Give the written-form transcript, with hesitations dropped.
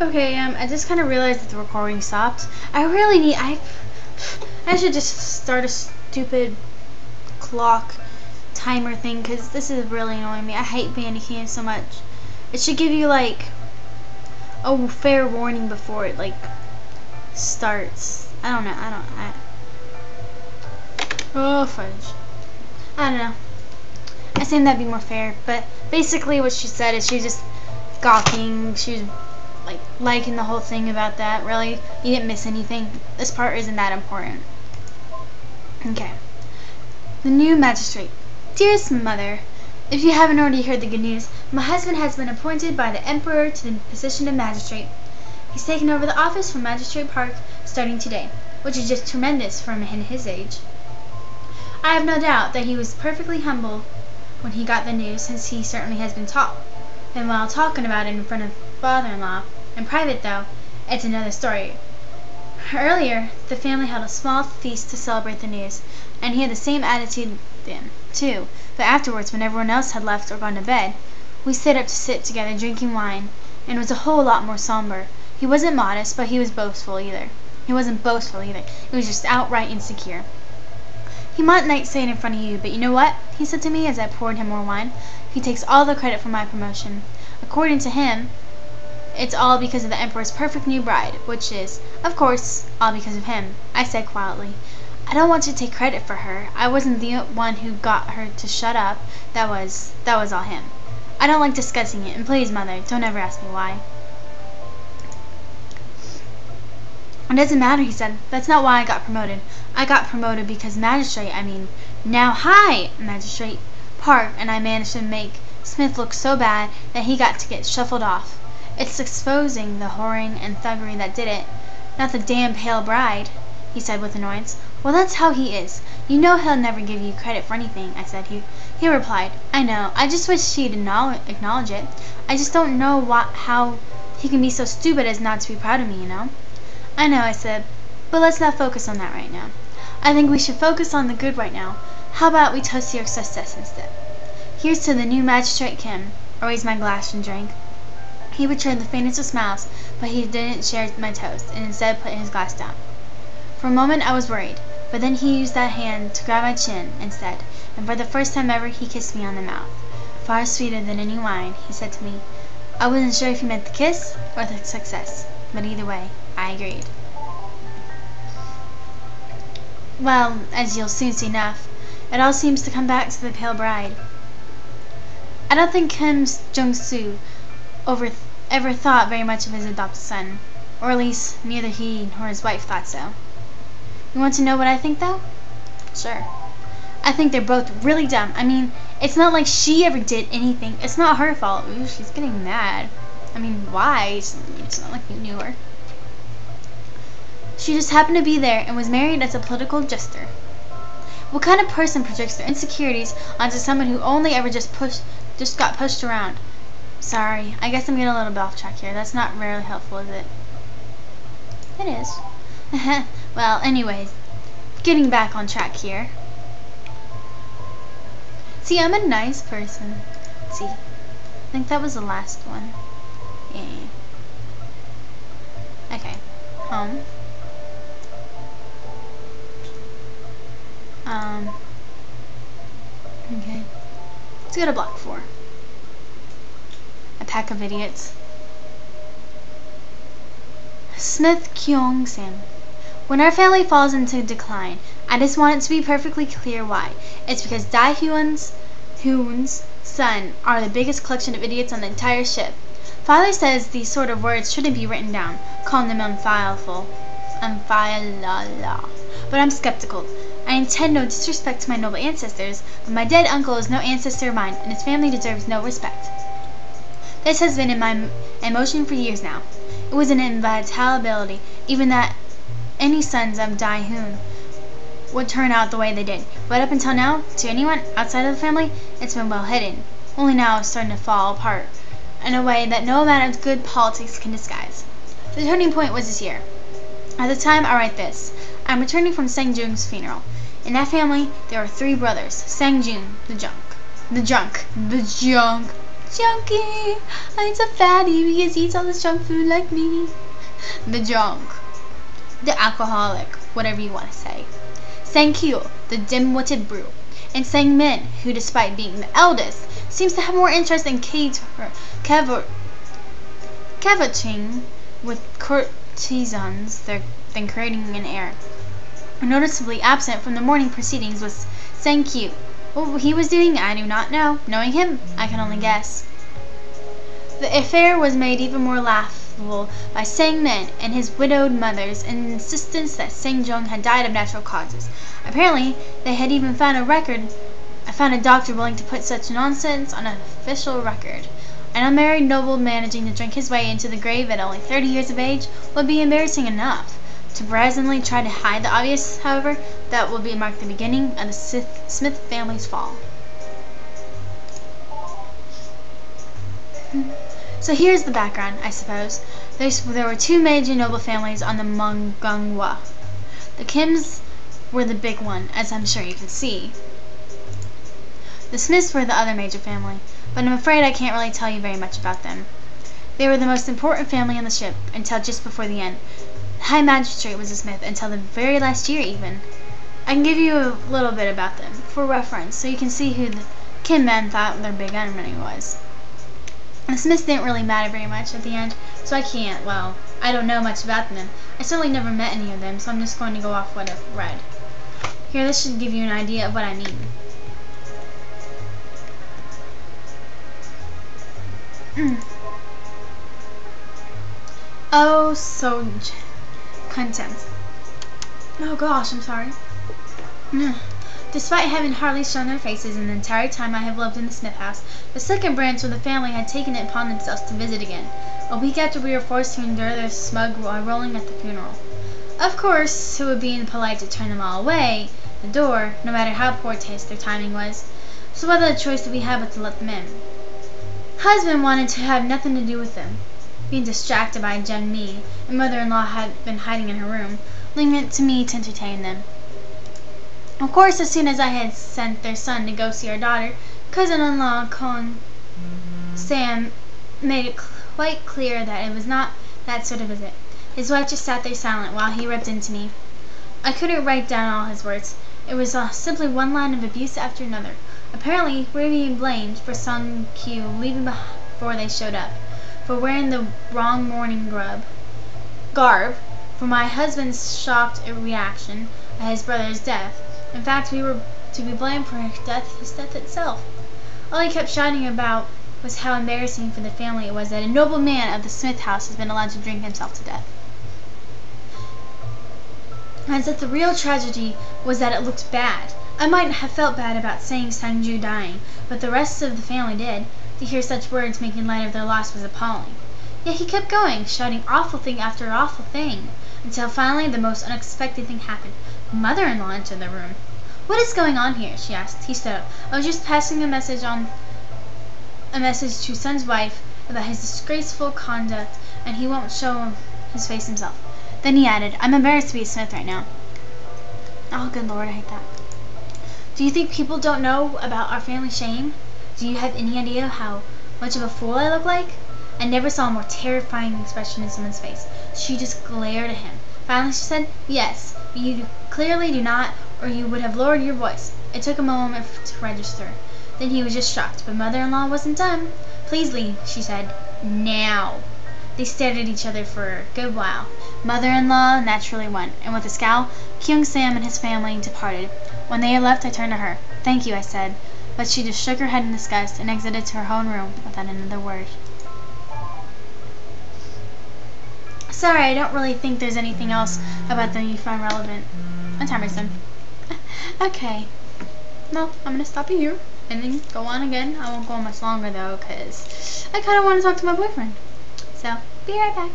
Okay, I just kind of realized that the recording stopped. I should just start a stupid clock timer thing, because this is really annoying me. I hate Bandicam so much. It should give you like a fair warning before it like starts. I don't know. Oh fudge. I don't know. I think that'd be more fair, but basically what she said is she was just gawking. She was like liking the whole thing about that. Really, you didn't miss anything. This part isn't that important. Okay. The new magistrate. Dearest mother, if you haven't already heard the good news, my husband has been appointed by the emperor to the position of magistrate. He's taken over the office from Magistrate Park starting today, which is just tremendous for a man his age. I have no doubt that he was perfectly humble when he got the news, since he certainly has been taught. And while talking about it in front of father-in-law, in private though, it's another story. Earlier, the family held a small feast to celebrate the news, and he had the same attitude then, too. But afterwards, when everyone else had left or gone to bed, we stayed up to sit together drinking wine, and it was a whole lot more somber. He wasn't modest, but he wasn't boastful either. He was just outright insecure. He might say it in front of you, but you know what? He said to me as I poured him more wine. He takes all the credit for my promotion. According to him, it's all because of the Emperor's perfect new bride, which is, of course, all because of him. I said quietly, I don't want to take credit for her. I wasn't the one who got her to shut up. That was all him. I don't like discussing it, and please, Mother, don't ever ask me why. It doesn't matter, he said. That's not why I got promoted. I got promoted because Magistrate Park and I managed to make Smith look so bad that he got to get shuffled off. It's exposing the whoring and thuggery that did it, not the damn pale bride, he said with annoyance. Well, that's how he is. You know he'll never give you credit for anything, I said. He replied, I know. I just wish he'd acknowledge it. I just don't know how he can be so stupid as not to be proud of me, you know. I know, I said, but let's not focus on that right now. I think we should focus on the good right now. How about we toast your success instead? Here's to the new Magistrate Kim. I raised my glass and drank. He betrayed the faintest of smiles, but he didn't share my toast, and instead put his glass down. For a moment I was worried, but then he used that hand to grab my chin instead, and for the first time ever he kissed me on the mouth. Far sweeter than any wine, he said to me. I wasn't sure if he meant the kiss or the success, but either way, I agreed. Well, as you'll soon see enough, it all seems to come back to the pale bride. I don't think Kim Jong-soo ever thought very much of his adopted son, or at least neither he nor his wife thought so. You want to know what I think, though? Sure. I think they're both really dumb. I mean, it's not like she ever did anything. It's not her fault. Ooh, she's getting mad. I mean, why? It's not like we knew her. She just happened to be there and was married as a political jester. What kind of person projects their insecurities onto someone who only ever just got pushed around? Sorry, I guess I'm getting a little bit off track here. That's not really helpful, is it? It is. Well, anyways, getting back on track here. See, I'm a nice person. Let's see, I think that was the last one. Yeah. Okay. Okay. Let's go to block 4. A pack of idiots. Smith Kyung-sam. When our family falls into decline, I just want it to be perfectly clear why. It's because Dae-hoon's son are the biggest collection of idiots on the entire ship. Father says these sort of words shouldn't be written down, calling them unfileable. But I'm skeptical. I intend no disrespect to my noble ancestors, but my dead uncle is no ancestor of mine, and his family deserves no respect. This has been in my emotion for years now. It was an inevitability, even that any sons of Dae-hoon would turn out the way they did. But up until now, to anyone outside of the family, it's been well hidden. Only now it's starting to fall apart in a way that no amount of good politics can disguise. The turning point was this year. At the time I write this, I'm returning from Sang-joon's funeral. In that family, there were 3 brothers. Sang-joon, the junk. Junkie! I'm a fatty because he eats all this junk food like me. The junk. The alcoholic, whatever you want to say. Sang-kyu, the dim-witted brute. And Sang-min, who despite being the eldest, seems to have more interest in cavaching with courtesans than creating an heir. Noticeably absent from the morning proceedings was Sang-kyu. What he was doing, I do not know. Knowing him, I can only guess. The affair was made even more laughable by Sang-min and his widowed mother's insistence that Sang-jung had died of natural causes. Apparently, they had even found a doctor willing to put such nonsense on an official record. An unmarried noble managing to drink his way into the grave at only 30 years of age would be embarrassing enough. To brazenly try to hide the obvious, however, that will mark the beginning of the Smith family's fall. So here's the background, I suppose. There were two major noble families on the Mungungwa. The Kims were the big one, as I'm sure you can see. The Smiths were the other major family, but I'm afraid I can't really tell you very much about them. They were the most important family on the ship until just before the end. The High Magistrate was a Smith until the very last year even. I can give you a little bit about them for reference so you can see who the Kim men thought their big enemy was. The Smiths didn't really matter very much at the end, so I don't know much about them. I certainly never met any of them, so I'm just going to go off what I've read. Here, this should give you an idea of what I mean. Oh, so content. Oh gosh, I'm sorry. Despite having hardly shown their faces in the entire time I have lived in the Smith house, the second branch of the family had taken it upon themselves to visit again, a week after we were forced to endure their smug rolling at the funeral. Of course, it would be impolite to turn them all away the door, no matter how poor taste their timing was, so what other choice did we have but to let them in? Husband wanted to have nothing to do with them, being distracted by Jen-mi, and mother-in-law had been hiding in her room, leaving it to me to entertain them. Of course, as soon as I had sent their son to go see our daughter, cousin-in-law Kong Sam made it quite clear that it was not that sort of visit. His wife just sat there silent while he ripped into me. I couldn't write down all his words. It was simply one line of abuse after another. Apparently, we were being blamed for Sang-kyu leaving before they showed up, for wearing the wrong mourning garb, for my husband's shocked reaction at his brother's death. In fact, we were to be blamed for his death itself. All he kept shouting about was how embarrassing for the family it was that a noble man of the Smith house has been allowed to drink himself to death. As if the real tragedy was that it looked bad. I might have felt bad about saying Sang-ju dying, but the rest of the family did. To hear such words making light of their loss was appalling. Yet he kept going, shouting awful thing after awful thing, until finally the most unexpected thing happened. Mother-in-law entered the room. "What is going on here?" she asked. He stood up. "I was just passing a message to son's wife about his disgraceful conduct, and he won't show his face himself." Then he added, "I'm embarrassed to be a Smith right now." Oh, good Lord, I hate that. Do you think people don't know about our family shame? Do you have any idea how much of a fool I look like? I never saw a more terrifying expression in someone's face. She just glared at him. Finally she said, "Yes, but you clearly do not, or you would have lowered your voice." It took a moment to register. Then he was just shocked, but mother-in-law wasn't done. "Please leave," she said. "Now." They stared at each other for a good while. Mother-in-law naturally went, and with a scowl, Kyung Sam and his family departed. When they had left, I turned to her. "Thank you," I said, but she just shook her head in disgust and exited to her own room without another word. Sorry, I don't really think there's anything else about them you find relevant. My timer's done. Okay. No, I'm going to stop you here and then go on again. I won't go on much longer though, because I kind of want to talk to my boyfriend. So, be right back.